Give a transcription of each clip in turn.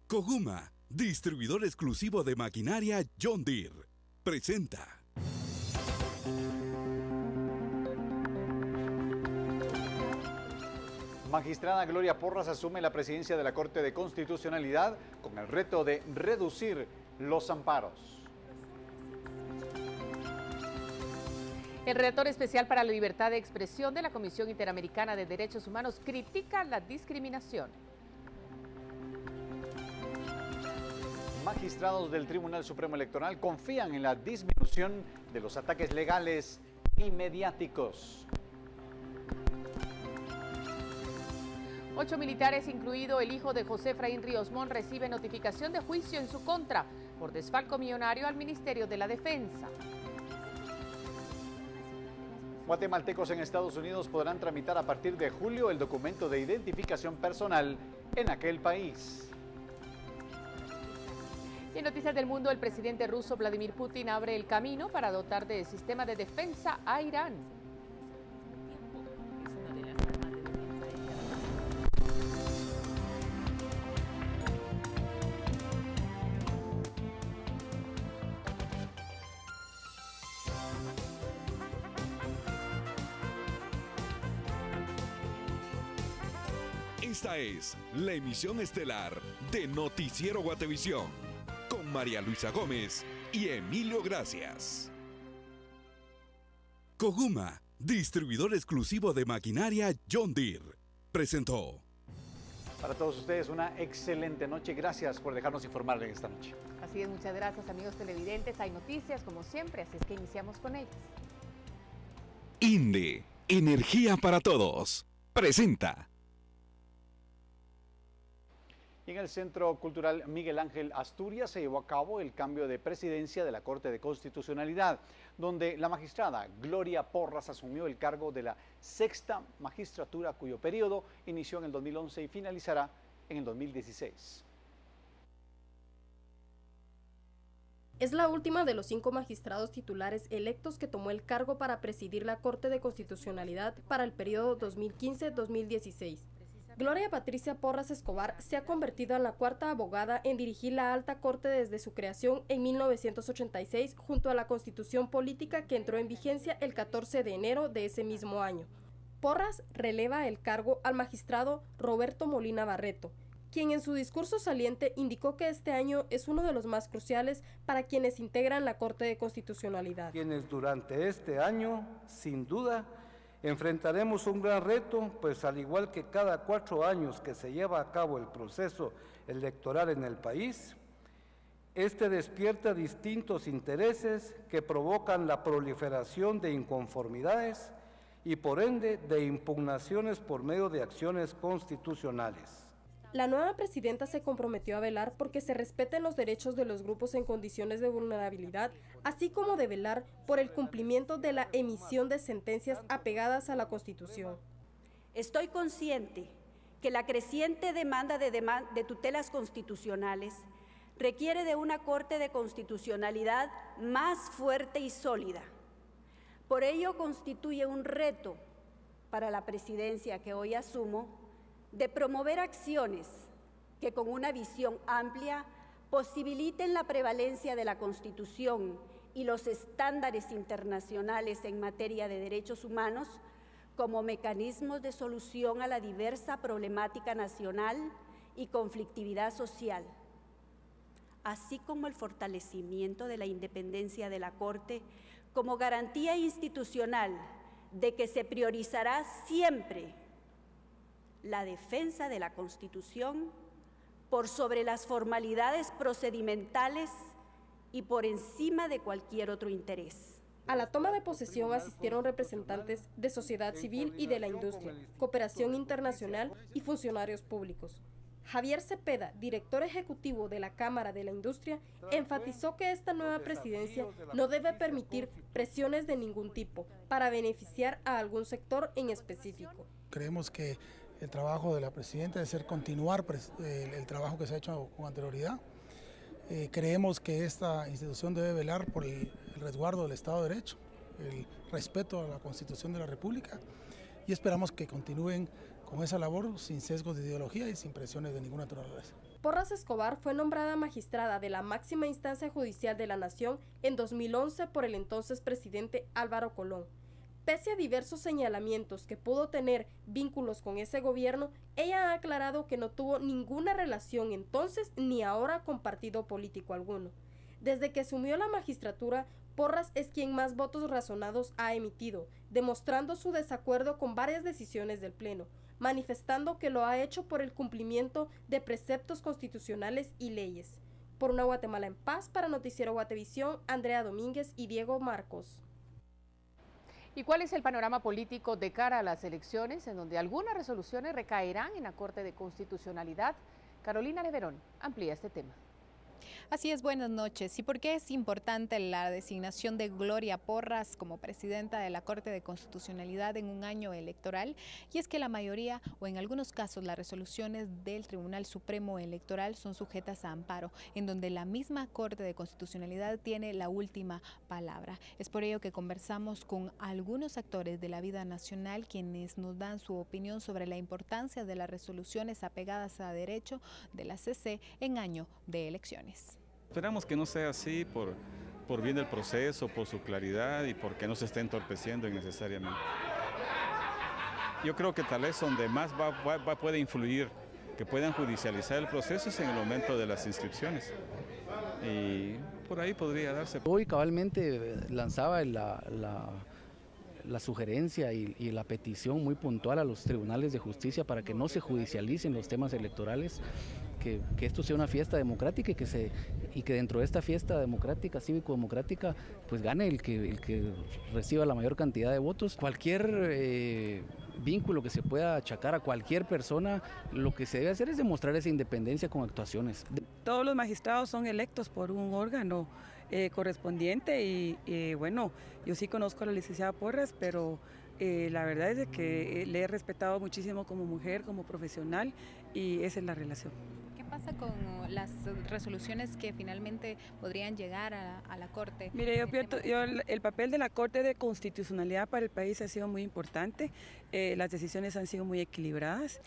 Coguma, distribuidor exclusivo de maquinaria John Deere, presenta. Magistrada Gloria Porras asume la presidencia de la Corte de Constitucionalidad con el reto de reducir los amparos. El relator especial para la libertad de expresión de la Comisión Interamericana de Derechos Humanos critica la discriminación. Magistrados del Tribunal Supremo Electoral confían en la disminución de los ataques legales y mediáticos. 8 militares, incluido el hijo de José Efraín Ríos Montt, reciben notificación de juicio en su contra por desfalco millonario al Ministerio de la Defensa. Guatemaltecos en Estados Unidos podrán tramitar a partir de julio el documento de identificación personal en aquel país. Y en noticias del mundo, el presidente ruso Vladimir Putin abre el camino para dotar de sistema de defensa a Irán. Esta es la emisión estelar de Noticiero Guatevisión, con María Luisa Gómez y Emilio Gracias. Coguma, distribuidor exclusivo de maquinaria John Deere, presentó. Para todos ustedes una excelente noche. Gracias por dejarnos informarles esta noche. Así es, muchas gracias, amigos televidentes. Hay noticias como siempre, así es que iniciamos con ellas. INDE, Energía para Todos, presenta. Y en el Centro Cultural Miguel Ángel Asturias se llevó a cabo el cambio de presidencia de la Corte de Constitucionalidad, donde la magistrada Gloria Porras asumió el cargo de la sexta magistratura, cuyo periodo inició en el 2011 y finalizará en el 2016. Es la última de los 5 magistrados titulares electos que tomó el cargo para presidir la Corte de Constitucionalidad para el periodo 2015-2016. Gloria Patricia Porras Escobar se ha convertido en la 4ª abogada en dirigir la Alta Corte desde su creación en 1986 junto a la Constitución Política que entró en vigencia el 14 de enero de ese mismo año. Porras releva el cargo al magistrado Roberto Molina Barreto, quien en su discurso saliente indicó que este año es uno de los más cruciales para quienes integran la Corte de Constitucionalidad. Quienes durante este año, sin duda, enfrentaremos un gran reto, pues al igual que cada 4 años que se lleva a cabo el proceso electoral en el país, este despierta distintos intereses que provocan la proliferación de inconformidades y por ende de impugnaciones por medio de acciones constitucionales. La nueva presidenta se comprometió a velar porque se respeten los derechos de los grupos en condiciones de vulnerabilidad, así como de velar por el cumplimiento de la emisión de sentencias apegadas a la Constitución. Estoy consciente que la creciente demanda de tutelas constitucionales requiere de una Corte de Constitucionalidad más fuerte y sólida. Por ello constituye un reto para la presidencia que hoy asumo de promover acciones que con una visión amplia posibiliten la prevalencia de la Constitución y los estándares internacionales en materia de derechos humanos como mecanismos de solución a la diversa problemática nacional y conflictividad social, así como el fortalecimiento de la independencia de la Corte como garantía institucional de que se priorizará siempre la defensa de la Constitución por sobre las formalidades procedimentales y por encima de cualquier otro interés. A la toma de posesión asistieron representantes de sociedad civil y de la industria, cooperación internacional y funcionarios públicos. Javier Cepeda, director ejecutivo de la Cámara de la Industria, enfatizó que esta nueva presidencia no debe permitir presiones de ningún tipo para beneficiar a algún sector en específico. Creemos que el trabajo de la presidenta debe ser continuar el trabajo que se ha hecho con anterioridad. Creemos que esta institución debe velar por el resguardo del Estado de Derecho, el respeto a la Constitución de la República, y esperamos que continúen con esa labor sin sesgos de ideología y sin presiones de ninguna naturaleza. Porras Escobar fue nombrada magistrada de la máxima instancia judicial de la Nación en 2011 por el entonces presidente Álvaro Colón. Pese a diversos señalamientos que pudo tener vínculos con ese gobierno, ella ha aclarado que no tuvo ninguna relación entonces ni ahora con partido político alguno. Desde que asumió la magistratura, Porras es quien más votos razonados ha emitido, demostrando su desacuerdo con varias decisiones del Pleno, manifestando que lo ha hecho por el cumplimiento de preceptos constitucionales y leyes. Por una Guatemala en paz, para Noticiero Guatevisión, Andrea Domínguez y Diego Marcos. ¿Y cuál es el panorama político de cara a las elecciones, en donde algunas resoluciones recaerán en la Corte de Constitucionalidad? Carolina Leverón amplía este tema. Así es, buenas noches. ¿Y por qué es importante la designación de Gloria Porras como presidenta de la Corte de Constitucionalidad en un año electoral? Y es que la mayoría, o en algunos casos, las resoluciones del Tribunal Supremo Electoral son sujetas a amparo, en donde la misma Corte de Constitucionalidad tiene la última palabra. Es por ello que conversamos con algunos actores de la vida nacional, quienes nos dan su opinión sobre la importancia de las resoluciones apegadas a derecho de la CC en año de elecciones. Esperamos que no sea así por bien del proceso, por su claridad y porque no se esté entorpeciendo innecesariamente. Yo creo que tal vez donde más puede influir que puedan judicializar el proceso es en el momento de las inscripciones. Y por ahí podría darse. Hoy cabalmente lanzaba la sugerencia y la petición muy puntual a los tribunales de justicia para que no se judicialicen los temas electorales, que esto sea una fiesta democrática y que dentro de esta fiesta democrática, cívico-democrática, pues gane el que reciba la mayor cantidad de votos. Cualquier vínculo que se pueda achacar a cualquier persona, lo que se debe hacer es demostrar esa independencia con actuaciones. Todos los magistrados son electos por un órgano correspondiente y bueno, yo sí conozco a la licenciada Porras, pero la verdad es de que le he respetado muchísimo como mujer, como profesional, y esa es la relación. ¿Qué pasa con las resoluciones que finalmente podrían llegar a la Corte? Mire, el papel de la Corte de Constitucionalidad para el país ha sido muy importante, las decisiones han sido muy equilibradas.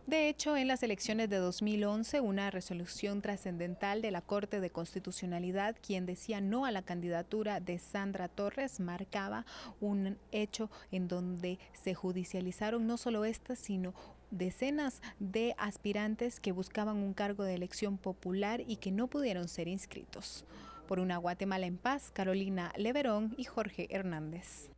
De hecho, en las elecciones de 2011, una resolución trascendental de la Corte de Constitucionalidad, quien decía no a la candidatura de Sandra Torres, marcaba un hecho en donde se judicializaron no solo estas, sino decenas de aspirantes que buscaban un cargo de elección popular y que no pudieron ser inscritos. Por una Guatemala en paz, Carolina Leverón y Jorge Hernández.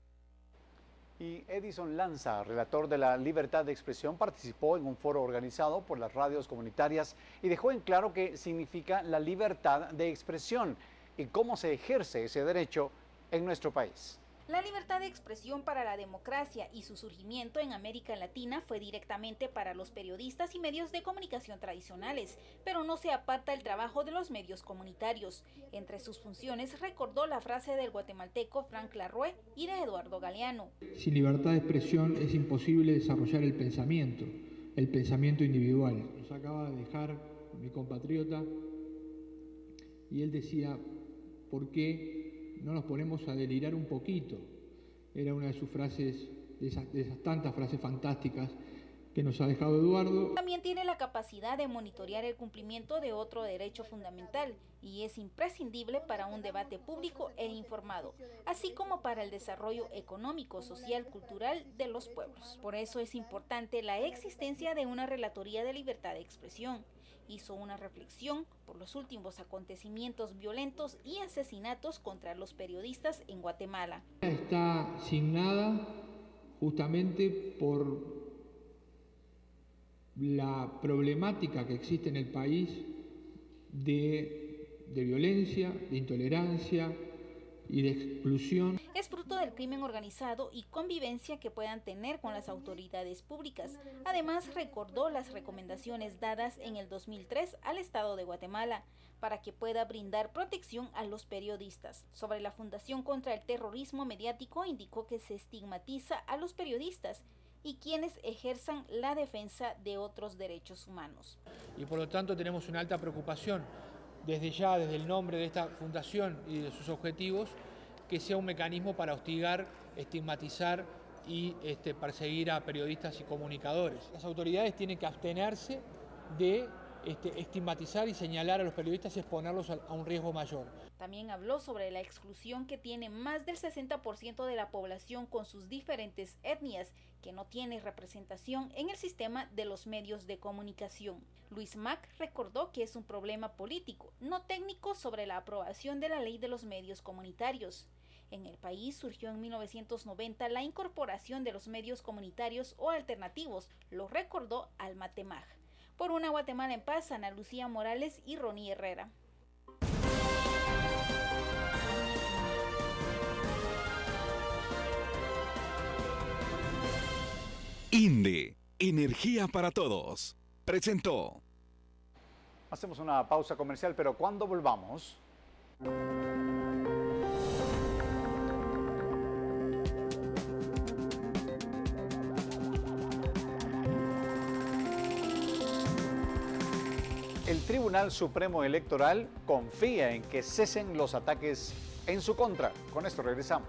Y Edison Lanza, relator de la libertad de expresión, participó en un foro organizado por las radios comunitarias y dejó en claro qué significa la libertad de expresión y cómo se ejerce ese derecho en nuestro país. La libertad de expresión para la democracia y su surgimiento en América Latina fue directamente para los periodistas y medios de comunicación tradicionales, pero no se aparta el trabajo de los medios comunitarios. Entre sus funciones recordó la frase del guatemalteco Frank Larrue y de Eduardo Galeano. Sin libertad de expresión es imposible desarrollar el pensamiento individual. Nos acaba de dejar mi compatriota y él decía, ¿por qué no nos ponemos a delirar un poquito? Era una de sus frases, de esas tantas frases fantásticas que nos ha dejado Eduardo. También tiene la capacidad de monitorear el cumplimiento de otro derecho fundamental y es imprescindible para un debate público e informado, así como para el desarrollo económico, social, cultural de los pueblos. Por eso es importante la existencia de una relatoría de libertad de expresión. Hizo una reflexión por los últimos acontecimientos violentos y asesinatos contra los periodistas en Guatemala. Está signada justamente por la problemática que existe en el país de violencia, de intolerancia y de exclusión. Es fruto del crimen organizado y convivencia que puedan tener con las autoridades públicas. Además, recordó las recomendaciones dadas en el 2003 al Estado de Guatemala para que pueda brindar protección a los periodistas. Sobre la Fundación contra el Terrorismo Mediático, indicó que se estigmatiza a los periodistas y quienes ejerzan la defensa de otros derechos humanos. Y por lo tanto tenemos una alta preocupación desde ya, desde el nombre de esta fundación y de sus objetivos, que sea un mecanismo para hostigar, estigmatizar y perseguir a periodistas y comunicadores. Las autoridades tienen que abstenerse de estigmatizar y señalar a los periodistas y exponerlos a un riesgo mayor. También habló sobre la exclusión que tiene más del 60% de la población con sus diferentes etnias, que no tiene representación en el sistema de los medios de comunicación. Luis Mac recordó que es un problema político, no técnico, sobre la aprobación de la ley de los medios comunitarios. En el país surgió en 1990 la incorporación de los medios comunitarios o alternativos, lo recordó Alma Temaj. Por una Guatemala en paz, Ana Lucía Morales y Ronnie Herrera. INDE, Energía para Todos, presentó. Hacemos una pausa comercial, pero cuando volvamos... El Tribunal Supremo Electoral confía en que cesen los ataques en su contra. Con esto regresamos.